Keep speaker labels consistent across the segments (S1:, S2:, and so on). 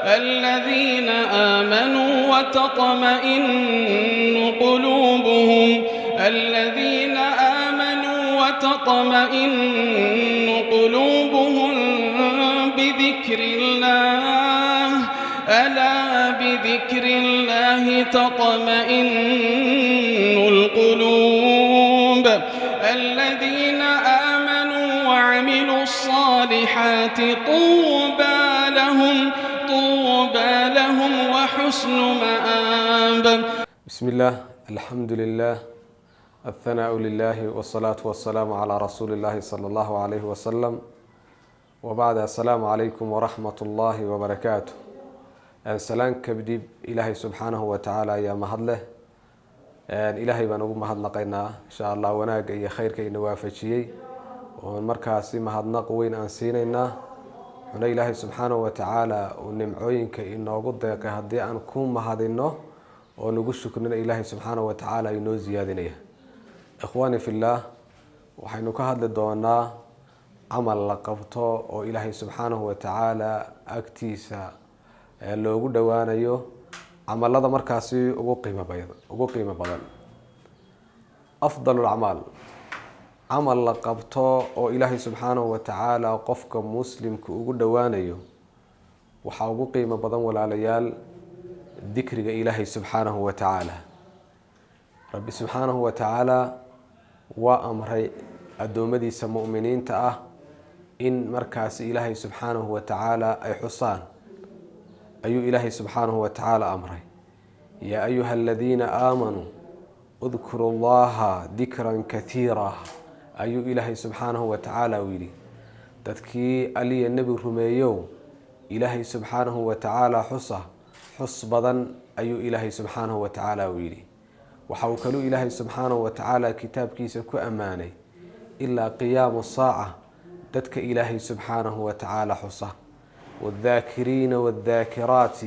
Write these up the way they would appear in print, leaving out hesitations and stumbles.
S1: الذين آمنوا وتطمئن قلوبهم الذين آمنوا وتطمئن قلوبهم بذكر الله ألا بذكر الله تطمئن القلوب الذين آمنوا وعملوا الصالحات طوبى لهم وحسن مآب.
S2: بسم الله، الحمد لله، الثناء لله، والصلاة والسلام على رسول الله صلى الله عليه وسلم. وبعد السلام عليكم ورحمة الله وبركاته. سلام كبدي إلهي سبحانه وتعالى يا مهدله إلهي بنقول مهد نقينا إن شاء الله وناق يا خير كي نوافجي والمركز مهد نقوين أنسينا هنا إلهي سبحانه وتعالى ونمعين كي نقول دقيقة هدي أنكم مهدنا ونقول شكرنا إلهي سبحانه وتعالى إنه زيادنيه. إخواني في الله وحين كهد للدوانا عمل لقبته وإلهي سبحانه وتعالى أكتيسا loogu dhawaanayo camalada markaasi ugu qiimo badan afdalul a'mal amal la qabto oo ilaahay subhanahu wa ta'ala qofka muslimka ugu dhawaanayo waxa ugu qiimo badan walaalayaal dhikriga ilaahay subhanahu wa ta'ala. rabbi subhanahu wa ta'ala wa amray adoomadiisa mu'miniinta ah in markaasi ilaahay subhanahu wa ta'ala ay xusaan أيها إلهي سبحانه وتعالى أمره يا أيها الذين آمنوا اذكروا الله ذكرا كثيرا. أيها إلهي سبحانه وتعالى ويلي تذكي علي النبي رميو إلهي سبحانه وتعالى حص بدن. أيها إلهي سبحانه وتعالى ويلي وحوكلوا إلهي سبحانه وتعالى كتاب كيس كأماني إلا قيام الساعة تذكي إلهي سبحانه وتعالى حصه والذاكرين والذاكرات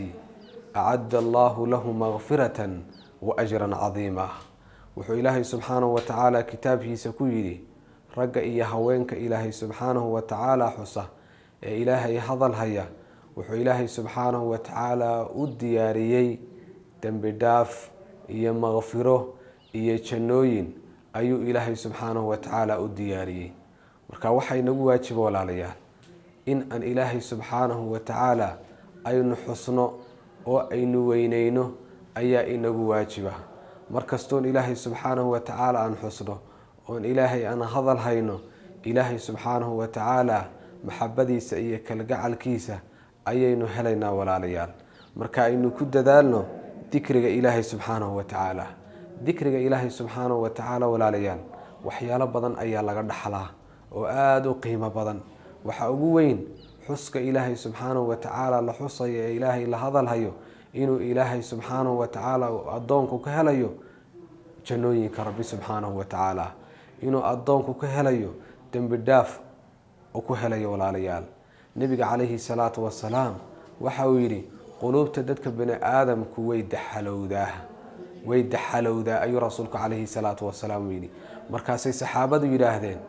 S2: أعد الله لهم مغفرة وأجرا عظيما. وحو إلهي سبحانه وتعالى كتابه سكويري رقا إيا هوينك إلهي سبحانه وتعالى حصة إلهي هذا الهيا. وحو إلهي سبحانه وتعالى الدياريي تنبداف إيا مغفره إيا جنوين أيو إلهي سبحانه وتعالى الدياريي مركا وحي نقواتي ولا ليال إن أن إلهي سبحانه وتعالى أين حسنه وأين وينينه أي إنه واجبه مركزتون إلهي سبحانه وتعالى أن حسنه وأن إلهي أنا هذا الهينه إلهي سبحانه وتعالى محبدي سئية كالقع الكيسة أي إنه هلينا ولا ليال مركا إنه كد ذالنا ذكرك إلهي سبحانه وتعالى ذكرك إلهي سبحانه وتعالى ولا ليال وحيال بدن أي لقد حلا وآدو قيمة بدن waxa ugu weyn xuska ilaahay subhanahu wa ta'ala la xusay ilaahay la hadalhayo inuu ilaahay subhanahu wa ta'ala adoonku ka helayo jannooyinka rabbi subhanahu wa ta'ala inuu adoonku ka helayo dambi dhaaf oo ku helayo walaalayaal. nabiga calayhi salaatu wasalaam waxa uu yiri qulubta dadka bani aadamku way daxalowdaa ayuu rasuulku calayhi salaatu wasalaam yiri. markaasay saxaabadu yiraahdeen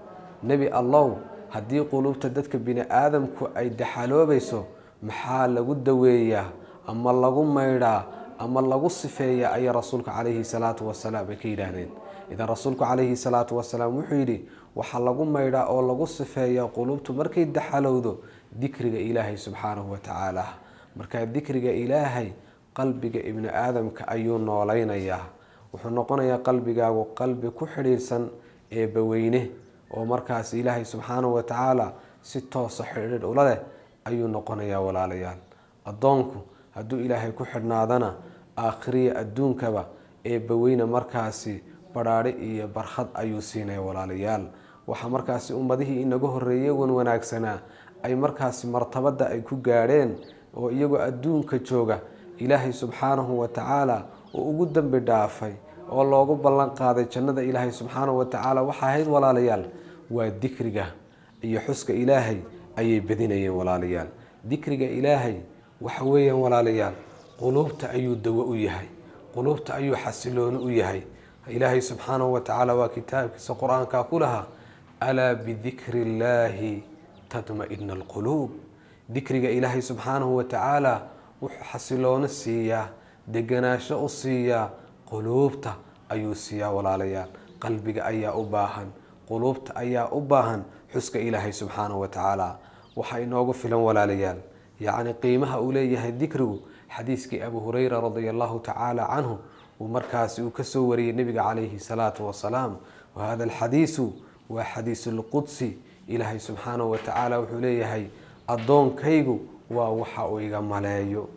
S2: nabi allah haddii qulubta dadka bini aadamku ay daxaloobayso maxaa lagu daweeyaa ama lagu maydhaa ama lagu sifeeyaa ay rasuulka calayhi salaatu wasalaam ka yiraahdeen. idan rasuulku calayhi salaatu wasalaam wuxuu yiri waxa lagu maydhaa oo lagu sifeeyaa qulubtu markay daxalowdo dhikriga ilaahay subhanahu wa ta'ala. marka dhikriga ilaahay qalbiga ibni aadamka ayuu noolaynayaa wuxuu noqonayaa qalbigaagu qalbi ku xiriirsan ee baweyne oo markaas ilaahay subhanahu wa ta'ala si toos ah xiriir u leh ayuu noqonayaa walaalayaal. adoonku hadduu ilaahay ku xidhnaadana aakhiriya adduunkaba ee baweyna markaasi baraare iyo barxad ayuu siinay walaalayaal. waxa markaasi ummadihii inaga horeeyay wanaagsanaa ay markaasi martabada ay ku gaareen oo iyagoo adduunka jooga ilaahay subhanahu wa ta'ala oo ugu dambi dhaafay oo loogu ballan qaaday jannada ilaahay subhanahu wa ta'ala waxa ahayd walaalayaal waa dhikriga iyo xuska ilaahay ayay badinayeen walaalayaal. dhikriga ilaahay waxa weeyaan walaalayaal qulubta ayuu dawo u yahay qulubta ayuu xasiloon u yahay. ilaahay subhanahu wa ta'ala waa kitaabkiisa quraanka kulaha ala bi dhikrillahi tatma'innu alqulub. dhikriga ilaahay subhanahu wa ta'ala wuxuu xasiloono siiyaa deganaansho u siiyaa quluubta ayuu siiyaa walaalayaal. qalbiga ayaa u baahan, quluubta ayaa u baahan xuska ilaahay subxaanahu wa tacaala. waxaa inoogu filan walaalayaal yacni qiimaha uu leeyahay dikrigu xadiiskii abu hurayra radia allahu tacaala canhu uu markaasi uu kasoo wariyey nebiga calayhi salaatu wasalaam. wahada alxadiisu waa xadiisu lqudsi. ilaahay subxaanahu wa tacaala wuxuu leeyahay addoonkaygu waa waxa uu iga maleeyo,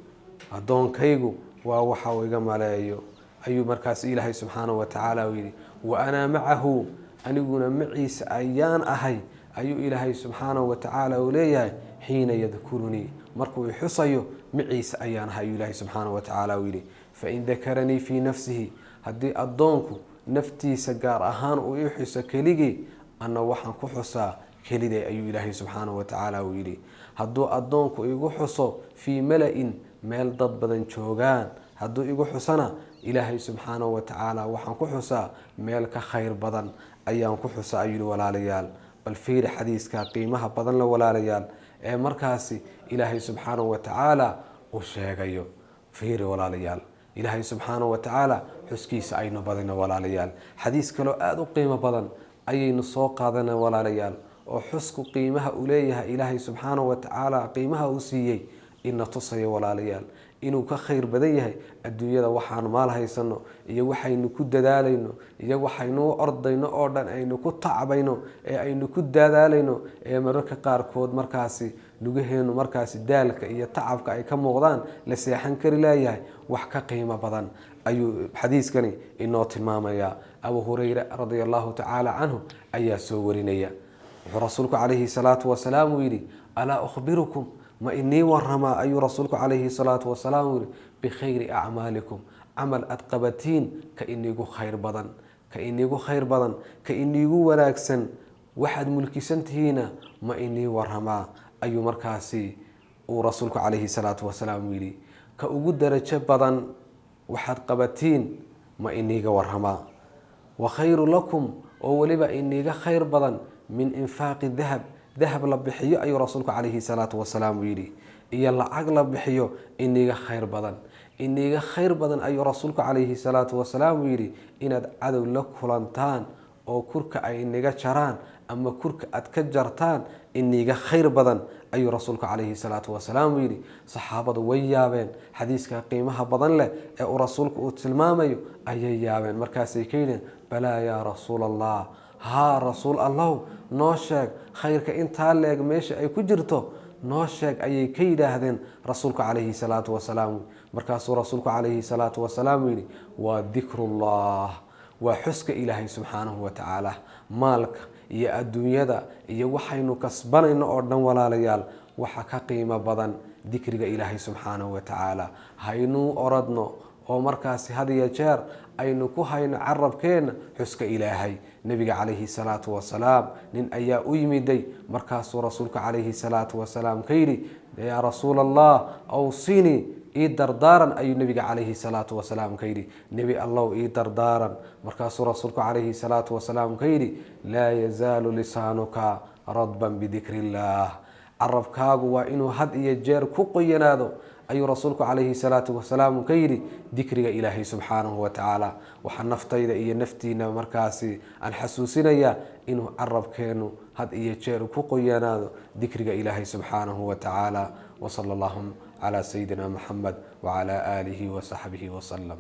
S2: addoonkaygu waa waxa uu iga maleeyo ayuu markaas ilaahay subxaanahu wa tacaala uu yidhi. wa anaa macahu, aniguna maciisa ayaan ahay ayuu ilaahay subxaanahu wa tacaala uu leeyahay xiina yadkurunii, markuu i xusayo maciisa ayaan ahay ayuu ilaahay subxaanahu wa tacaala uu yidhi. fain dakaranii fii nafsihi, haddii addoonku naftiisa gaar ahaan uu i xuso keligii, anna waxaan ku xusaa keliday ayuu ilaahay subxaanahu wa tacaala uu yidhi. hadduu addoonku igu xuso fii mala-in, meel dad badan joogaan, hadduu igu xusana ilaahay subxaanahu wa tacaala waxaan ku xusaa meel ka khayr badan ayaan ku xusaa ayuu yihi walaalayaal. bal fiiri xadiiska qiimaha badan la walaalayaal ee markaasi ilaahay subxaanahu wa tacaala uu sheegayo. fiiri walaalayaal, ilaahay subxaanahu wa tacaala xuskiisa aynu badino walaalayaal. xadiis kaloo aada u qiimo badan ayaynu soo qaadana walaalayaal, oo xusku qiimaha uu leeyahay ilaahay subxaanahu wa tacaala qiimaha uu siiyey ina tusayo walaalayaal inuu ka khayr badan yahay adduunyada waxaan maal haysano iyo waxaynu ku dadaalayno iyo waxaynu u ordayno oo dhan aynu ku tacbayno ee aynu ku dadaalayno ee mararka qaarkood markaasi lugaheenu markaasi daalka iyo tacabka ay ka muuqdaan la seexan kari leeyahay. wax ka qiimo badan ayuu xadiiskani inoo tilmaamaya. abu hurayra radia allahu tacaala canhu ayaa soo warinaya. wuxuu rasuulku calayhi salaatu wasalaam uu yidhi alaa ukhbirukum, ma inii waramaa ayuu rasuulku calayhi salaatu wasalaam uu yidhi bikhayri acmaalikum, camal aad qabatiin ka inigu khayr badan, ka inigu khayr badan, ka inigu wanaagsan, waxaad mulkisantihiina ma inii waramaa ayuu markaasi uu rasuulku calayhi salaatu wasalaam uu yidhi. ka ugu darajo badan waxaad qabatiin ma iniga waramaa. wa khayru lakum, oo weliba iniga khayr badan min infaaqi dahab, dahab la bixiyo ayuu rasuulku calayhi salaatu wasalaam uu yidhi, iyo lacag la bixiyo iniga khayr badan. iniga khayr badan ayuu rasuulku calayhi salaatu wasalaam uu yidhi inaad cadow la kulantaan oo kurka ay iniga jaraan ama kurka aad ka jartaan, iniga khayr badan ayuu rasuulku calayhi salaatu wasalaam uu yidhi. saxaabadu way yaabeen xadiiska qiimaha badan leh ee uu rasuulku uu tilmaamayo ayay yaabeen. markaasay ka yidheen balaa yaa rasuul allah, haa rasuul allow noo sheeg khayrka intaa leeg meesha ay ku jirto noo sheeg ayay ka yidhaahdeen rasuulku calayhi salaatu wasalaam. markaasuu rasuulku calayhi salaatu wasalaam yidhi waa dikrullah, waa xuska ilaahay subxaanahu wa tacaala. maalka iyo adduunyada iyo waxaynu kasbanayno oo dhan walaalayaal waxa ka qiimo badan dikriga ilaahay subxaanahu wa tacaala. haynuu oradno oo markaasi had iyo jeer aynu ku hayno carabkeena xuska ilaahay. nebiga calayhi salaatu wasalaam nin ayaa u yimiday, markaasuu rasuulku calayhi salaatu wasalaam ka yidhi yaa rasuul allah awsinii, ii dardaaran ayuu nebiga calayhi salaatu wasalaam ka yidhi. nebi allow ii dardaaran. markaasuu rasuulku calayhi salaatu wasalaam ka yidhi laa yazaalu lisaanuka radban bidikri illaah, carabkaagu waa inuu had iyo jeer ku qoyanaado ayuu rasuulku calayhi salaatu wasalaam ka yidhi dikriga ilaahay subxaanahu wa tacaala. waxaa naftayda iyo naftiina markaasi aan xasuusinayaa inuu carabkeenu had iyo jeer ku qoyanaado dikriga ilaahay subxaanahu wa tacaala. wasala allahum calaa sayidina maxamed wacalaa aalihi wasaxbihi wasalam.